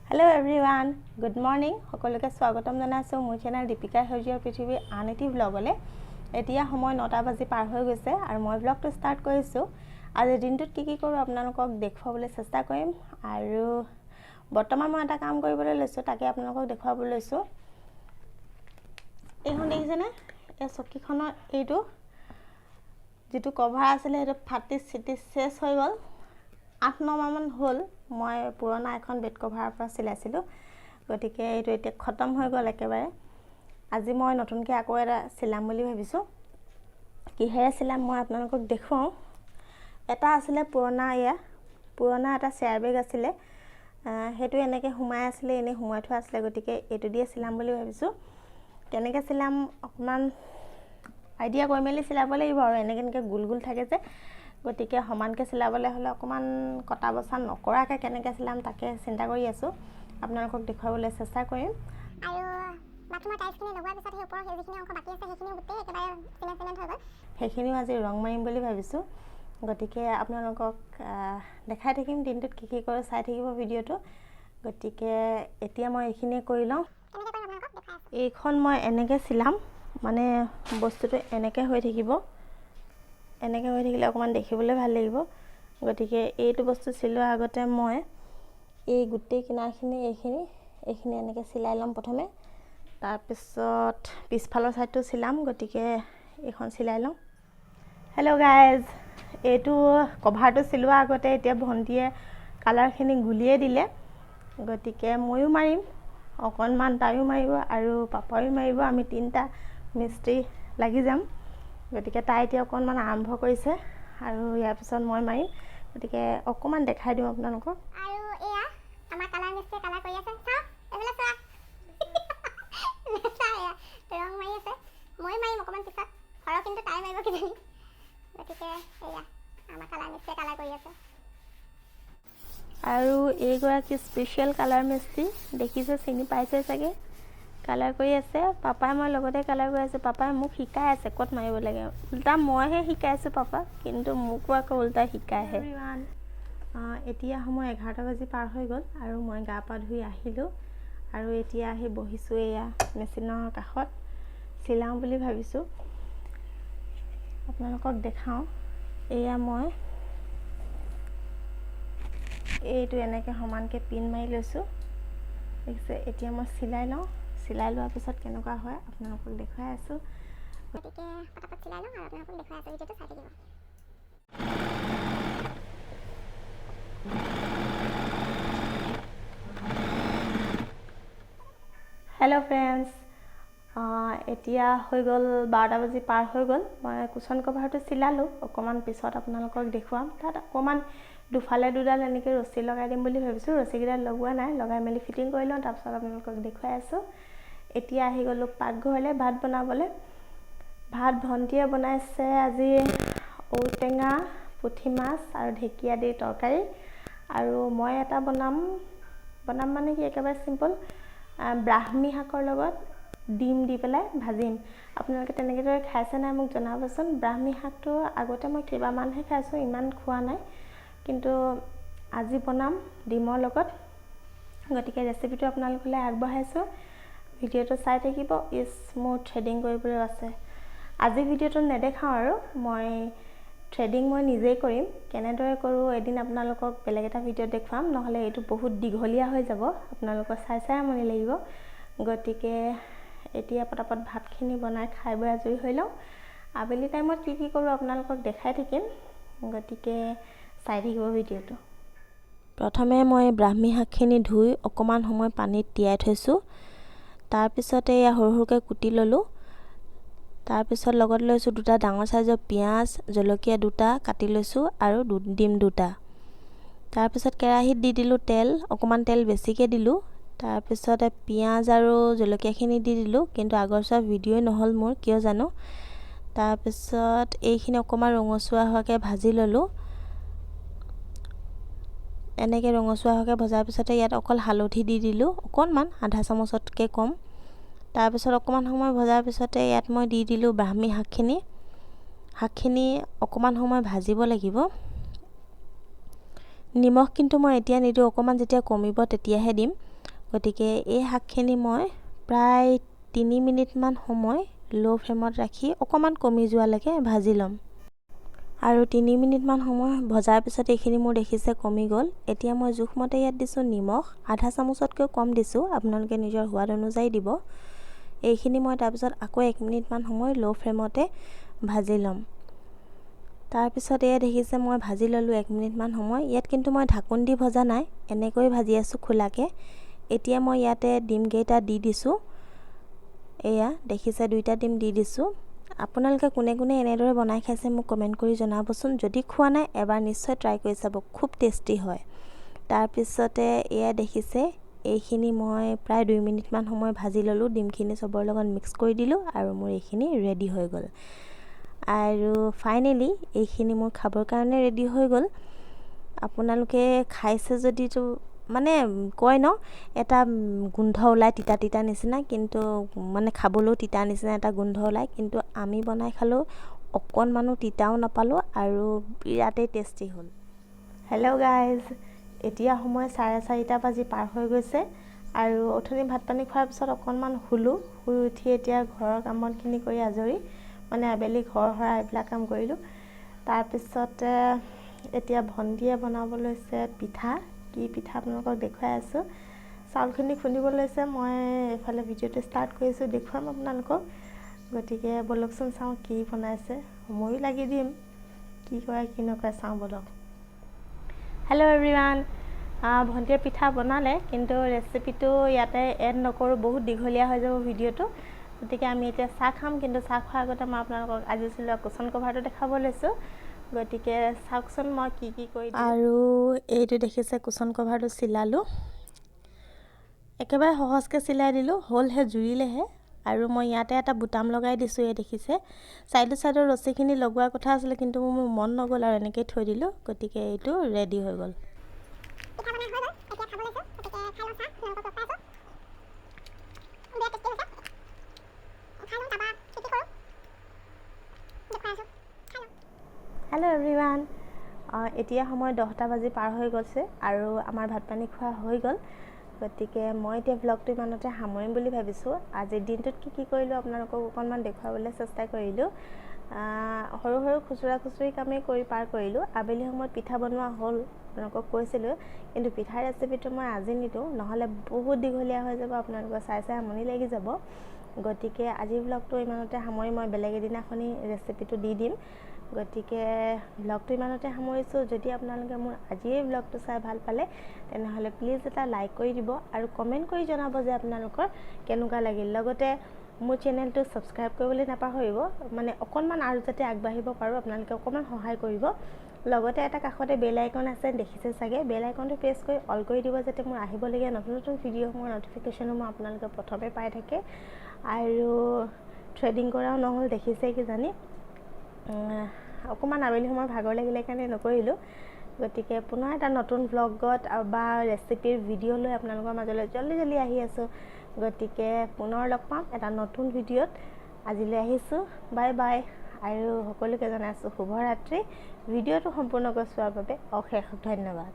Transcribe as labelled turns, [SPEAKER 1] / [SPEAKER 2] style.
[SPEAKER 1] Hello everyone, good morning. সকলোকে স্বাগতম জনাইছো মোৰ চেনেল দীপিকা সেউজীয়া পৃথিৱীৰ আন এটি ব্লগলে। এতিয়া সময় 9টা বাজি পাৰ হৈ গৈছে আৰু মই ব্লগটো ষ্টাৰ্ট কৰিছো। আজি দিনটোত কি কৰো আপোনালোকক দেখুৱাবলৈ চেষ্টা কৰিম আৰু বৰ্তমান মই এটা কাম কৰিবলৈ লৈছো তাকে আপোনালোকক দেখুৱাবলৈ লৈছো। এইখন দেখিছেনে? এই চকীখনৰ এইটো যেটো কভাৰ আছিল সেইটো ফাটি চিটি শেষ হৈ গ'ল। 8-9 মাহমান হ'ল মই পুৰণা এখন বেড কভাৰৰ পৰা চিলাইছিলো গতিকে এইটো এতিয়া খতম হৈ গ'ল একেবাৰে আজি মই নতুনকৈ আকৌ এটা চিলাম বুলি ভাবিছো কিহেৰে চিলাম মই আপোনালোকক দেখুৱাও এটা আছিল পুৰণা এটা চেয়াৰ বেগ আছিল হেতু এনেকৈ হুমাই আছিল এনে হুমাই থোৱা আছিল গতিকে এটো দিয়ে চিলাম বুলি ভাবিছো কেনেকৈ চিলাম অকমান আইডিয়া কৰি মেলি চিলাব লাগিব আৰু এনেকৈ গুল থাকে যে গতিকে সমানকে চিলাবলৈ হলে অকমান কটা বছা নকৰাকে কেনেকৈ চিলাম তাকে চিন্তা কৰি আছো আপোনালোকক দেখুৱাবলৈ চেষ্টা কৰিম
[SPEAKER 2] আৰু বাথৰুমৰ টাইলছখিনি লগোৱাৰ পিছত সেই ওপৰৰ যিখিনি অংশ বাকি আছে সেইখিনি গোটেই একেবাৰে চিমেণ্ট হৈ গ'ল
[SPEAKER 1] সেইখিনিও আজি ৰং মাৰিম বুলি ভাবিছো গতিকে আপোনালোকক দেখাই থাকিম দিনটোত কি কৰোঁ চাই থাকিব ভিডিঅটো গতিকে এতিয়া মই এইখিনি কৰি লওঁ এইখন মই এনেকৈ চিলাম মানে বস্তুটো এনেকৈ হৈ থাকিব এনেকৈ হৈ থাকিলে অকমান দেখিবলৈ ভাল লাগিব গতিকে এইটো বস্তু চিলোৱাৰ আগতে মই এই গুটেই কিনাৰখিনি এইখিনি এনেকৈ চিলাই লম প্ৰথমে তাৰ পিছত পিছফালৰ সাইডটো চিলাম গতিকে এইখন চিলাই লম হেল্ল গাইজ এইটো কভাৰটো চিলোৱাৰ আগতে এতিয়া ভন্টিয়ে কালাৰখিনি গুলিয়ে দিলে গতিকে ময়ো মাৰিম অকনমান তাইও মাৰিব আৰু পাপাও মাৰিব আমি তিনটা মিস্ত্ৰী লাগি যাম গতিকে তাই এতিয়া অকনমান আৰম্ভ কৰিছে আৰু ইয়াৰ পিছত মই মাৰিম গতিকে অকমান দেখাই দিম আপোনালোকক
[SPEAKER 2] আৰু এয়া আমাৰ কালাৰ মিস্ত্ৰী কালাৰ কৰি আছে চাও এফালে চোৱা ৰং মাৰি আছে মই মাৰিম অকমান পিছত ঘৰৰ কিন্তু তাই মাৰিব কিজানি গতিকে এয়া আমাৰ কালাৰ মিস্ত্ৰী কালাৰ কৰি আছে
[SPEAKER 1] আৰু এইগৰাকী স্পেশাল কালাৰ মিস্ত্ৰী দেখিছে চিনি পাইছে চাগে কালাৰ কৰি আছে পাপাই মই লগতে কালাৰ কৰি আছে পাপাই মোক শিকাই আছে কত মাৰিব লাগে উল্টা মইহে শিকাইছো পাপা কিন্তু মোকো আকৌ উল্টা শিকাইহে এতিয়া সময় 11টা বাজি পাৰ হৈ গ'ল আৰু মই গা পা ধুই আহিলো আৰু এতিয়া আহি বহিছো এয়া মেচিনৰ কাষত চিলাও বুলি ভাবিছো আপোনালোকক দেখাও এয়া মই এইটো এনেকৈ সমানকৈ পিন মাৰি লৈছো দেখিছে এতিয়া মই চিলাই লোৱাৰ পিছত কেনেকুৱা হয় আপোনালোকক দেখাই আছো
[SPEAKER 2] গতিকে পটাপট চিলাই লওঁ আৰু আপোনালোকক দেখাই আছো ভিডিঅ'টো চাই থাকিব
[SPEAKER 1] হেল্ল' ফ্ৰেণ্ডছ এতিয়া হৈ গ'ল 12টা বাজি পাৰ হৈ গ'ল মই কুচন কভাৰটো চিলালো অকমান পিছত আপোনালোকক দেখুৱাম তাত অকমান দুফালে দুডাল এনেকৈ ৰছী লগাই দিম বুলি ভাবিছো ৰছীকেইডাল লগোৱা নাই লগাই মেলি ফিটিং কৰি লওঁ তাৰপিছত আপোনালোকক দেখুৱাই আছো এতিয়া আহি গ'লো পাকঘৰলৈ ভাত বনাবলৈ ভাত ভন্টিয়ে বনাইছে আজি ঔটেঙা পুঠি মাছ আৰু ঢেকীয়া দি তৰকাৰী আৰু মই এটা বনাম মানে কি একেবাৰে সিম্পল ব্ৰাহ্মী শাকৰ লগত ডিম দি পেলাই ভাজিম আপোনালোকে তেনেকৈ খাইছে নাই মোক জনাবচোন ব্ৰাহ্মী শাকটো আগতে মই কিবা মানহে খাইছো ইমান খোৱা নাই কিন্তু আজি বনাম ডিমৰ লগত গতিকে ৰেচিপিটো আপোনালোকলৈ আগবঢ়াইছো ভিডিঅ'টো চাই থাকিব মোৰ থ্ৰেডিং কৰিবলৈ আছে আজি ভিডিঅ'টো নেদেখাও আৰু মই থ্ৰেডিং মই নিজেই কৰিম কেনেদৰে কৰো এদিন আপোনালোকক বেলেগ এটা ভিডিঅ' দেখুৱাম নহলে এইটো বহুত দীঘলীয়া হৈ যাব আপোনালোকৰ চাই আমনি লাগিব গতিকে এতিয়া পটাপট ভাতখিনি বনাই খাই বৈ আজৰি হৈ লওঁ আবেলি টাইমত কি কৰো আপোনালোকক দেখাই থাকিম গতিকে চাই থাকিব ভিডিঅ'টো প্ৰথমে মই ব্ৰাহ্মী শাকখিনি ধুই অকমান সময় পানীত তিয়াই থৈছো তাৰ পিছতে এয়া সৰুকৈ কুটি ললো তাৰ পিছত লগত লৈছো দুটা ডাঙৰ সাইজৰ পিয়াজ জলকীয়া দুটা কাটি লৈছো আৰু ডিম দুটা তাৰ পিছত কেৰাহীত দি দিলো তেল অকমান তেল বেছিকৈ দিলো তাৰ পিছতে পিয়াজ আৰু জলকীয়াখিনি দি দিলো কিন্তু আগৰ সব ভিডিঅ নহল মোৰ কিয় জানো তাৰ পিছত এইখিনি অকমান ৰঙচুৱা হোৱাকৈ ভাজি ললো এনেকৈ ৰঙচুৱা হোৱাকৈ ভজাৰ পিছতে ইয়াত অকল হালধি দি দিলো অকনমান আধা চামুচতকৈ কম তাৰ পিছত অকমান সময় ভজাৰ পিছতে ইয়াত মই দি দিলো ব্ৰাহ্মী শাকখিনি অকমান সময় ভাজিব লাগিব নিমখ কিন্তু মই এতিয়া নিদিও অকমান যেতিয়া কমিব তেতিয়াহে দিম গতিকে এই শাকখিনি মই প্ৰায় 3 মিনিটমান সময় লো ফ্লেমত ৰাখি অকণমান কমি যোৱালৈকে ভাজি ল'ম। আৰু 3 মিনিটমান সময় ভজাৰ পিছত এইখিনি মোৰ দেখিছে কমি গ'ল। এতিয়া মই জোখমতে ইয়াত দিছোঁ নিমখ, আধা চামুচতকৈ কম দিছোঁ, আপোনালোকে নিজৰ সোৱাদ অনুযায়ী দিব। এইখিনি মই তাৰপিছত আকৌ 1 মিনিটমান সময় লো ফ্লেমতে ভাজি ল'ম। তাৰপিছত এয়া দেখিছে মই ভাজি ল'লোঁ 1 মিনিটমান সময়। ইয়াত কিন্তু মই ঢাকোন দি ভজা নাই, এনেকৈ ভাজি আছোঁ খোলাকৈ। এতিয়া মই ইয়াতে ডিমকেইটা দি দিছোঁ। এয়া দেখিছে 2টা ডিম দি দিছোঁ। আপোনালোকে কোনে কোনে এনেদৰে বনাই খাইছে মোক কমেণ্ট কৰি জনাবচোন। যদি খোৱা নাই এবাৰ নিশ্চয় ট্ৰাই কৰি চাব, খুব টেষ্টি হয়। তাৰপিছতে এয়া দেখিছে এইখিনি মই প্ৰায় 2 মিনিটমান সময় ভাজি ল'লোঁ। ডিমখিনি চবৰ লগত মিক্স কৰি দিলোঁ আৰু মোৰ এইখিনি ৰেডি হৈ গ'ল। আৰু ফাইনেলি এইখিনি মোৰ খাবৰ কাৰণে ৰেডি হৈ গ'ল। আপোনালোকে খাইছে যদিতো মানে কয় ন এটা গোন্ধ ওলায় তিতা তিতা নিচিনা, কিন্তু মানে খাবলৈও তিতা নিচিনা এটা গোন্ধ ওলায়, কিন্তু আমি বনাই খালেও অকণমানো তিতাও নাপালোঁ আৰু বিৰাটেই টেষ্টি হ'ল। হেল্ল' গাইজ, এতিয়া সময় 4:30 বাজি পাৰ হৈ গৈছে আৰু অথনি ভাত পানী খোৱাৰ পিছত অকণমান শুলোঁ। শুই উঠি এতিয়া ঘৰৰ কাম বনখিনি কৰি আজৰি, মানে আবেলি ঘৰ সৰা এইবিলাক কাম কৰিলোঁ। তাৰপিছতে এতিয়া ভণ্টিয়ে বনাব লৈছে পিঠা। কি পিঠা আপোনালোকক দেখুৱাই আছোঁ। চাউলখিনি খুন্দিব লৈছে, মই এইফালে ভিডিঅ'টো ষ্টাৰ্ট কৰিছোঁ, দেখুৱাম আপোনালোকক। গতিকে ব'লকচোন চাওঁ কি বনাইছে, ময়ো লাগি দিম, কি কৰে কি নকৰে চাওঁ ব'লক। হেল্ল' এভৰিৱান, ভণ্টিয়ে পিঠা বনালে, কিন্তু ৰেচিপিটো ইয়াতে এড নকৰোঁ, বহুত দীঘলীয়া হৈ যাব ভিডিঅ'টো। গতিকে আমি এতিয়া চাহ খাম, কিন্তু চাহ খোৱাৰ আগতে মই আপোনালোকক আজি চিলোৱা কুশ্বন কভাৰটো দেখাব লৈছোঁ। গতিকে চাওকচোন মই কি কি কৰি দিওঁ। আৰু এইটো দেখিছে কুশ্বন কভাৰটো চিলালোঁ, একেবাৰে সহজকৈ চিলাই দিলোঁ, হ'লহে জুৰিলেহে। আৰু মই ইয়াতে এটা বুটাম লগাই দিছোঁ, এই দেখিছে। চাইডৰ ৰছীখিনি লগোৱাৰ কথা আছিলে, কিন্তু মোৰ মন নগ'ল আৰু এনেকৈয়ে থৈ দিলোঁ। গতিকে এইটো ৰেডি হৈ গ'ল। হেল্ল' এভৰিৱান, এতিয়া সময় 10টা বাজি পাৰ হৈ গৈছে আৰু আমাৰ ভাত পানী খোৱা হৈ গ'ল। গতিকে মই এতিয়া ভ্লগটো ইমানতে সামৰিম বুলি ভাবিছোঁ। আজিৰ দিনটোত কি কৰিলোঁ আপোনালোকক অকণমান দেখুৱাবলৈ চেষ্টা কৰিলোঁ। সৰু সৰু খুচুৰি কামেই কৰি পাৰ কৰিলোঁ। আবেলি সময়ত পিঠা বনোৱা হ'ল, আপোনালোকক কৈছিলোঁ, কিন্তু পিঠাৰ ৰেচিপিটো মই আজি নিদিওঁ, নহ'লে বহুত দীঘলীয়া হৈ যাব, আপোনালোকৰ চাই আমনি লাগি যাব। গতিকে আজিৰ ভ্লগটো ইমানতে সামৰি মই বেলেগ এদিনাখনি ৰেচিপিটো দি দিম। গতিকে ভ্লগটো ইমানতে সামৰিছোঁ। যদি আপোনালোকে মোৰ আজিৰ ভ্লগটো চাই ভাল পালে তেনেহ'লে প্লিজ এটা লাইক কৰি দিব আৰু কমেণ্ট কৰি জনাব যে আপোনালোকৰ কেনেকুৱা লাগিল। লগতে মোৰ চেনেলটো ছাবস্ক্ৰাইব কৰিবলৈ নাপাহৰিব, মানে অকণমান আৰু যাতে আগবাঢ়িব পাৰোঁ আপোনালোকে অকণমান সহায় কৰিব। লগতে এটা কাষতে বেল আইকন আছে, দেখিছে চাগে, বেল আইকনটো প্ৰেছ কৰি অল কৰি দিব, যাতে মোৰ আহিবলগীয়া নতুন নতুন ভিডিঅ'সমূহৰ ন'টিফিকেশ্যনসমূহ আপোনালোকে প্ৰথমে পাই থাকে। আৰু থ্ৰেডিং কৰাও নহ'ল, দেখিছে কিজানি, অকণমান আবেলি সময় ভাগৰ লাগিলে কাৰণে নকৰিলোঁ। গতিকে পুনৰ এটা নতুন ভ্লগত বা ৰেচিপিৰ ভিডিঅ' লৈ আপোনালোকৰ মাজলৈ জল্দি আহি আছোঁ। গতিকে পুনৰ লগ পাম এটা নতুন ভিডিঅ'ত। আজিলৈ আহিছোঁ, বাই বাই। আৰু সকলোকে জনাইছোঁ শুভৰাত্ৰি। ভিডিঅ'টো সম্পূৰ্ণকৈ চোৱাৰ বাবে অশেষ ধন্যবাদ।